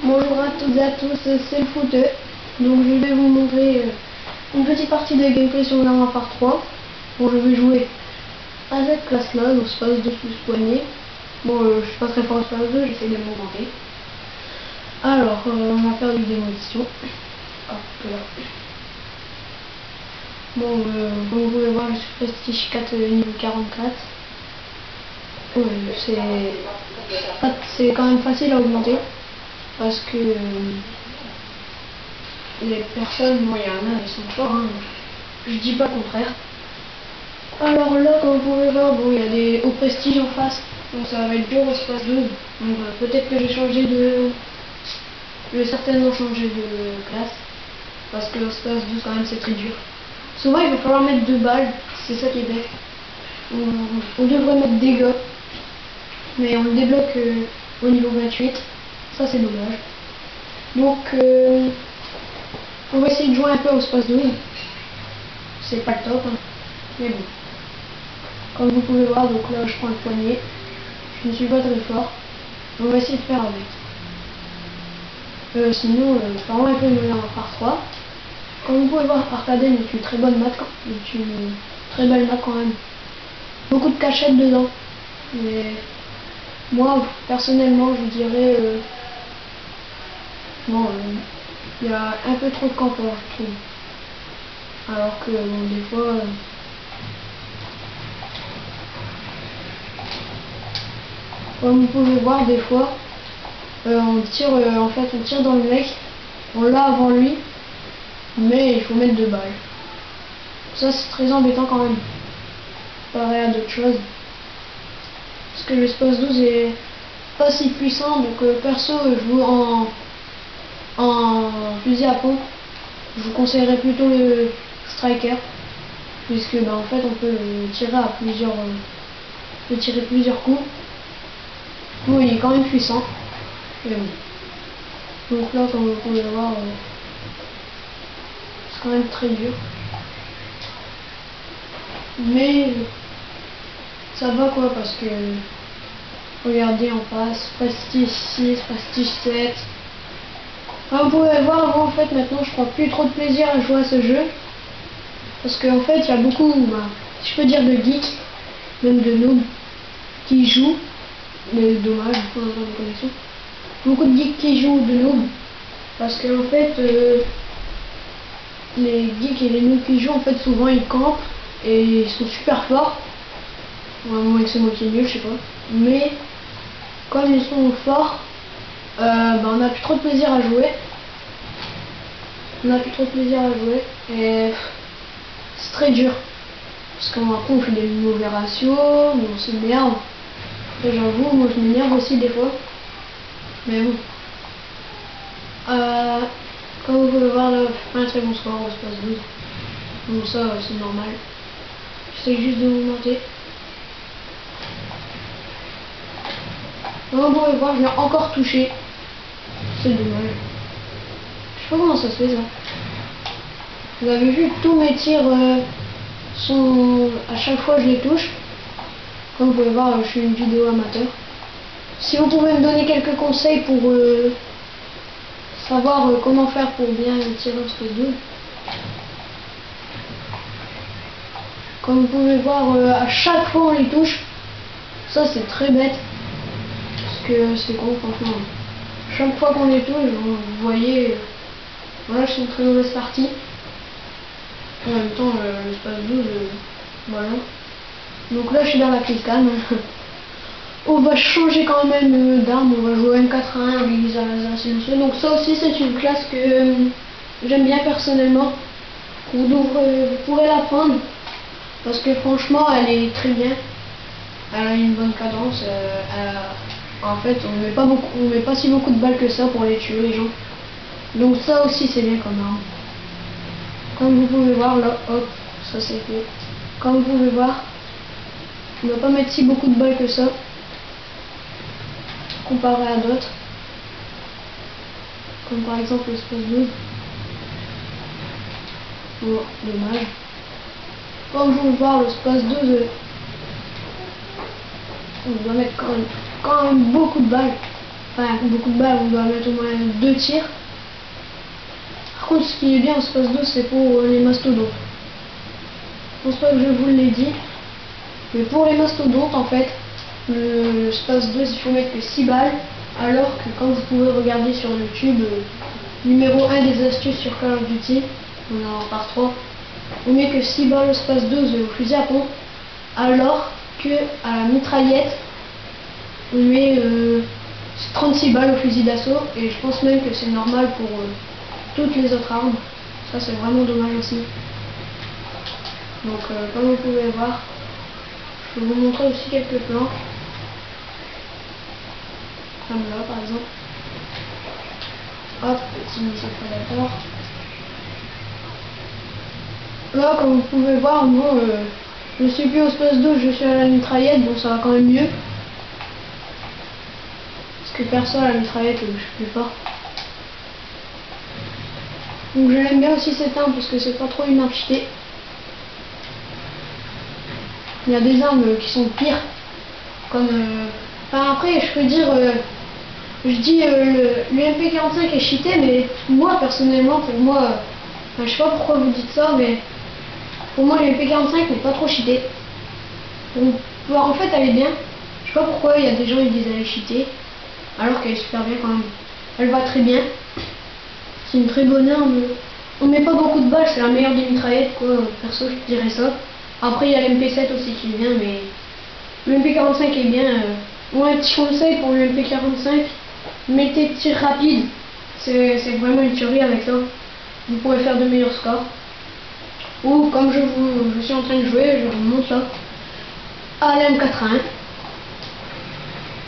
Bonjour à toutes et à tous, c'est le footeux. Donc je vais vous montrer une petite partie de gameplay sur la part 3. Bon, je vais jouer à cette classe là, donc space 2 plus poignet. Bon, je suis pas très fort en space 2, j'essaie de m'augmenter. Alors, on va faire du démolition. Hop là. Bon, comme vous pouvez voir, je suis prestige 4 niveau 44. C'est quand même facile à augmenter parce que les personnes, bon, il y en a, ils sont forts, hein. Je dis pas le contraire. Alors là, comme vous pouvez voir, bon, il y a des hauts prestiges en face, donc ça va être dur au space 12. Donc peut-être que j'ai changé de... Je vais certainement changer de classe, parce que au space 12 quand même c'est très dur. Souvent il va falloir mettre 2 balles, c'est ça qui est bête. On devrait mettre dégâts, mais on le débloque au niveau 28, ça c'est dommage. Donc on va essayer de jouer un peu au space 12. C'est pas le top, hein. Mais bon. Comme vous pouvez voir, donc là je prends le poignet. Je ne suis pas très fort. On va essayer de faire avec. Sinon, vraiment un peu mieux en par 3. Comme vous pouvez voir, Arcaden est une très bonne map, est une très belle map quand même. Beaucoup de cachettes dedans. Mais moi, personnellement, je dirais bon, il y a un peu trop de campeurs, je trouve. Alors que bon, des fois, comme vous pouvez voir, des fois, on tire, en fait, on tire dans le mec, on l'a avant lui, mais il faut mettre 2 balles. Ça, c'est très embêtant quand même, pareil à d'autres choses. Parce que le space 12 est pas si puissant, donc perso, je joue en fusil à pompe. Je vous conseillerais plutôt le striker, puisque en fait, on peut le tirer à plusieurs, tirer plusieurs coups. Bon, il est quand même puissant. Mais bon. Donc là, comme vous pouvez le voir, c'est quand même très dur. Mais ça va quoi, parce que regardez, on passe prestige 6, prestige 7. Comme vous pouvez voir, moi en fait maintenant je prends plus trop de plaisir à jouer à ce jeu. Parce qu'en fait il y a beaucoup, si je peux dire, de geeks, même de noobs, qui jouent. Mais dommage, on a de connexion. Beaucoup de geeks qui jouent de noobs. Parce que en fait, les geeks et les noobs qui jouent, en fait souvent ils campent et ils sont super forts. Vraiment avec ce mot qui est mieux, je sais pas. Mais comme ils sont forts, on n'a plus trop de plaisir à jouer. Et c'est très dur. Parce qu'après on fait des mauvais ratios, on s'énerve. Et j'avoue, moi je m'énerve aussi des fois. Mais bon. Comme vous pouvez voir là, je fais un très bon score au space 12. Donc ça c'est normal. J'essaie juste de vous monter. Comme vous pouvez voir, je l'ai encore touché. C'est dommage. Je sais pas comment ça se fait ça. Vous avez vu, tous mes tirs sont... À chaque fois je les touche. Comme vous pouvez voir, je suis une vidéo amateur. Si vous pouvez me donner quelques conseils pour savoir comment faire pour bien tirer au space 12. Comme vous pouvez voir, à chaque fois on les touche. Ça c'est très bête. Parce que c'est con franchement. Chaque fois qu'on les touche, vous voyez, voilà, c'est une très mauvaise partie. En même temps, le space 12, voilà. Donc là je suis dans la piste calme. On va changer quand même d'arme, on va jouer M4A1 avec les laser silencieux. Donc ça aussi c'est une classe que j'aime bien personnellement. Vous pourrez la prendre parce que franchement elle est très bien. Elle a une bonne cadence. En fait on met pas si beaucoup de balles que ça pour les tuer les gens. Donc ça aussi c'est bien comme arme. Comme vous pouvez voir là, hop, ça c'est fait. Comme vous pouvez voir, on ne va pas mettre si beaucoup de balles que ça comparé à d'autres, comme par exemple le space 12. Bon, dommage. Comme vous pouvez voir, le space 12, on doit mettre quand même beaucoup de balles. enfin beaucoup de balles, on doit mettre au moins 2 tirs. Par contre, ce qui est bien en Space 2, c'est pour les mastodontes. Je pense pas que je vous l'ai dit, mais pour les mastodontes, en fait, le Space 2, il faut mettre que 6 balles, alors que quand vous pouvez regarder sur YouTube, numéro 1 des astuces sur Call of Duty, on en part 3, on met que 6 balles au Space 2 au fusil à pompe, alors que à la mitraillette, on met 36 balles au fusil d'assaut, et je pense même que c'est normal pour toutes les autres armes. Ça, c'est vraiment dommage aussi. Donc comme vous pouvez voir, je vais vous montrer aussi quelques plans, comme là par exemple. Hop, petit missile prédateur. Là, comme vous pouvez voir, moi je suis plus au Space 2, je suis à la mitraillette, donc ça va quand même mieux. Parce que perso à la mitraillette, je suis plus fort. Donc je l'aime bien aussi cette arme parce que c'est pas trop une arme cheatée. Il y a des armes qui sont pires, comme enfin après je peux dire je dis le MP45 est cheaté, mais moi personnellement, pour moi enfin, je sais pas pourquoi vous dites ça, mais pour moi le MP45 n'est pas trop cheaté. Donc en fait elle est bien. Je sais pas pourquoi il y a des gens qui disent elle est cheatée alors qu'elle est super bien quand même. Elle va très bien. C'est une très bonne arme. On met pas beaucoup de balles, c'est la meilleure des mitraillettes quoi, perso je dirais ça. Après il y a l'MP7 aussi qui est bien, mais le MP45 est bien. Moi un petit conseil pour le MP45, mettez tir rapide, c'est vraiment une tuerie avec ça. Vous pourrez faire de meilleurs scores. Ou comme je suis en train de jouer, je vous montre là, à la M81.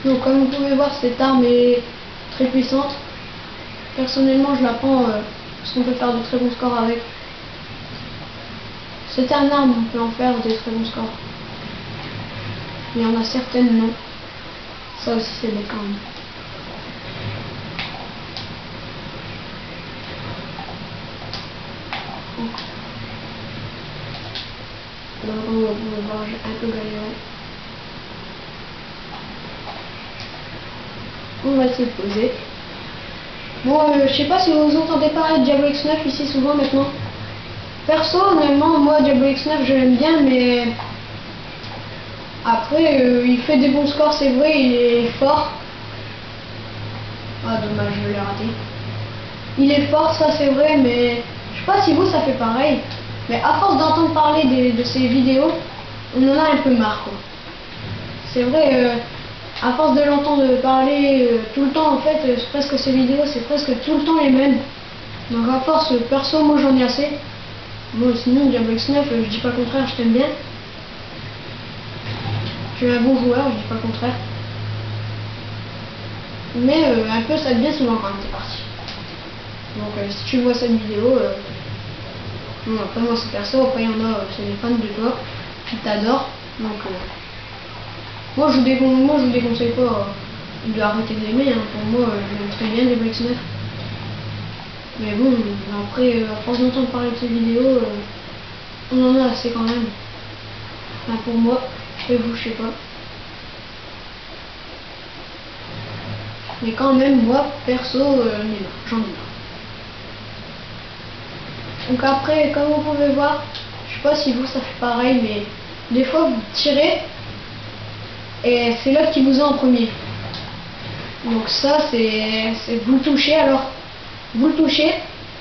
Donc comme vous pouvez voir, cette arme est très puissante. Personnellement je la prends parce qu'on peut faire de très bons scores avec. C'est un arme, on peut en faire des très bons scores. Il y en a certaines non. Ça aussi c'est des quand même. Là on va voir, j'ai un peu galéré. On va essayer de poser. Bon, je sais pas si vous entendez parler de Diablo X9 ici souvent maintenant. Perso, honnêtement, moi Diablo X9 je l'aime bien, mais après il fait des bons scores, c'est vrai, il est fort. Ah dommage, je l'ai raté. Il est fort, ça c'est vrai, mais je sais pas si vous ça fait pareil. Mais à force d'entendre parler de ces vidéos, on en a un peu marre quoi. C'est vrai, à force de l'entendre parler tout le temps en fait, presque ces vidéos c'est presque tout le temps les mêmes. Donc à force, perso moi j'en ai assez. Bon sinon Diablo X9, je dis pas le contraire, je t'aime bien. Tu es un bon joueur, je dis pas le contraire. Mais un peu ça devient souvent quand même t'es parti. Donc si tu vois cette vidéo, bon, après moi c'est perso, après il y en a, c'est des fans de toi, qui t'adorent. Donc moi je vous déconseille pas de arrêter de l'aimer, hein. Pour moi j'aime très bien Diablo X9. Mais bon, après à force d'entendre parler de ces vidéos, on en a assez quand même. Enfin pour moi, et vous je sais pas. Mais quand même moi perso j'en ai marre. Donc après, comme vous pouvez voir, je sais pas si vous ça fait pareil, mais des fois vous tirez et c'est l'autre qui vous a en premier. Donc ça c'est vous le touchez, alors vous le touchez,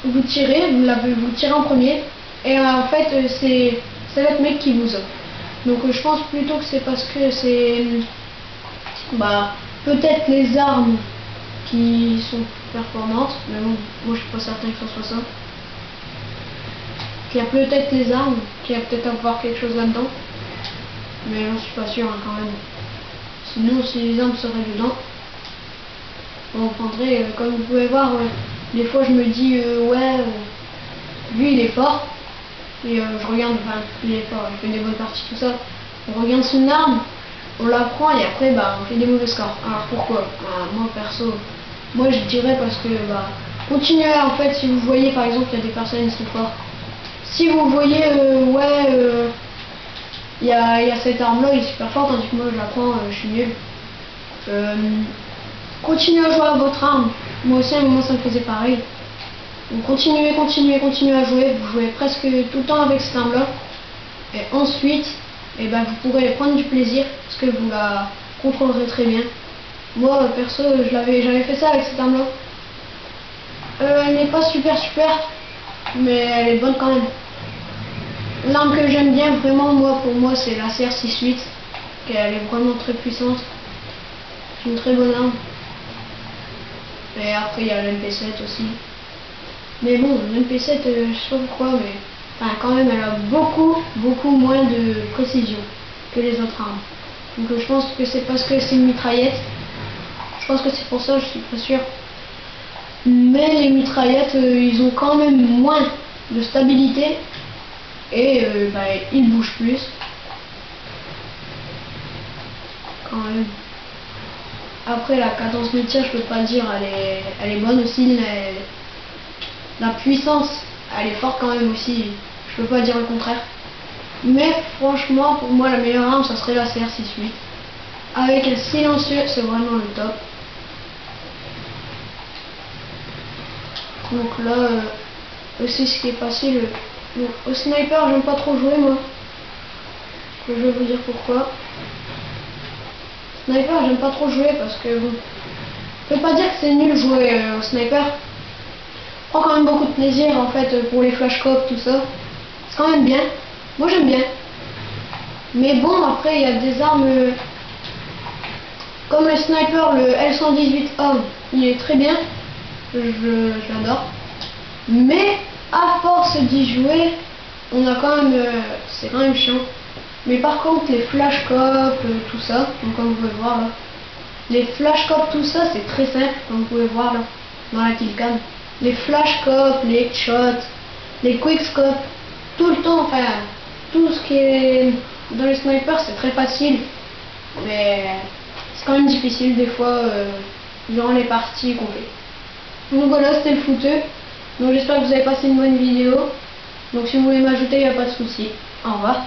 vous tirez, vous tirez en premier et en fait c'est l'autre mec qui vous a. Donc je pense plutôt que c'est parce que c'est peut-être les armes qui sont performantes, mais bon, moi je suis pas certain que ce soit ça. Il y a peut-être les armes, qu'il y a peut-être encore quelque chose là-dedans, mais j'en suis pas sûr hein, quand même. Sinon, si les armes seraient dedans, on prendrait, comme vous pouvez voir, des fois je me dis, lui il est fort, et je regarde, enfin, il est fort, il fait des bonnes parties, tout ça. On regarde son arme, on la prend et après, on fait des mauvais scores. Alors pourquoi? Moi perso, moi je dirais parce que, continuez en fait, si vous voyez par exemple, il y a des personnes qui sont fortes. Si vous voyez, il y a cette arme là, il est super fort, tandis que moi je la prends, je suis nul. continuez à jouer à votre arme. Moi aussi à un moment ça me faisait pareil. Donc continuez à jouer. Vous jouez presque tout le temps avec cette arme-là. Et ensuite, eh ben, vous pourrez prendre du plaisir parce que vous la contrôlerez très bien. Moi perso, j'avais fait ça avec cette arme-là. Elle n'est pas super, mais elle est bonne quand même. L'arme que j'aime bien vraiment, pour moi, c'est la CR68. Elle est vraiment très puissante. C'est une très bonne arme. Et après, il y a l'MP7 aussi. Mais bon, l'MP7, je sais pas pourquoi, mais enfin, quand même, elle a beaucoup moins de précision que les autres armes. Donc je pense que c'est parce que c'est une mitraillette. Je pense que c'est pour ça, je suis pas sûr. Mais les mitraillettes, ils ont quand même moins de stabilité et ils bougent plus. Quand même. Après la cadence de tir, je peux pas dire, elle est bonne aussi. La puissance, elle est forte quand même aussi. Je peux pas dire le contraire. Mais franchement, pour moi, la meilleure arme, ça serait la CR68. Avec un silencieux, c'est vraiment le top. Donc là, aussi ce qui est facile. Au sniper, j'aime pas trop jouer moi. Je vais vous dire pourquoi. Sniper, j'aime pas trop jouer parce que bon, je peux pas dire que c'est nul jouer au sniper. Je prends quand même beaucoup de plaisir en fait pour les flashcopes, tout ça. C'est quand même bien. Moi j'aime bien. Mais bon, après il y a des armes comme le sniper, le L118A, il est très bien. Je l'adore. Mais à force d'y jouer, on a quand même, c'est quand même chiant. Mais par contre, les flashcopes, tout ça, donc comme vous pouvez voir là, les flashcopes, tout ça, c'est très simple, comme vous pouvez voir là, dans la killcam. Les flashcopes, les headshots, les quickscopes, tout le temps, enfin, tout ce qui est dans les snipers, c'est très facile. Mais c'est quand même difficile des fois, durant les parties qu'on fait. Donc voilà, c'était le footeux. Donc j'espère que vous avez passé une bonne vidéo. Donc si vous voulez m'ajouter, il n'y a pas de souci. Au revoir.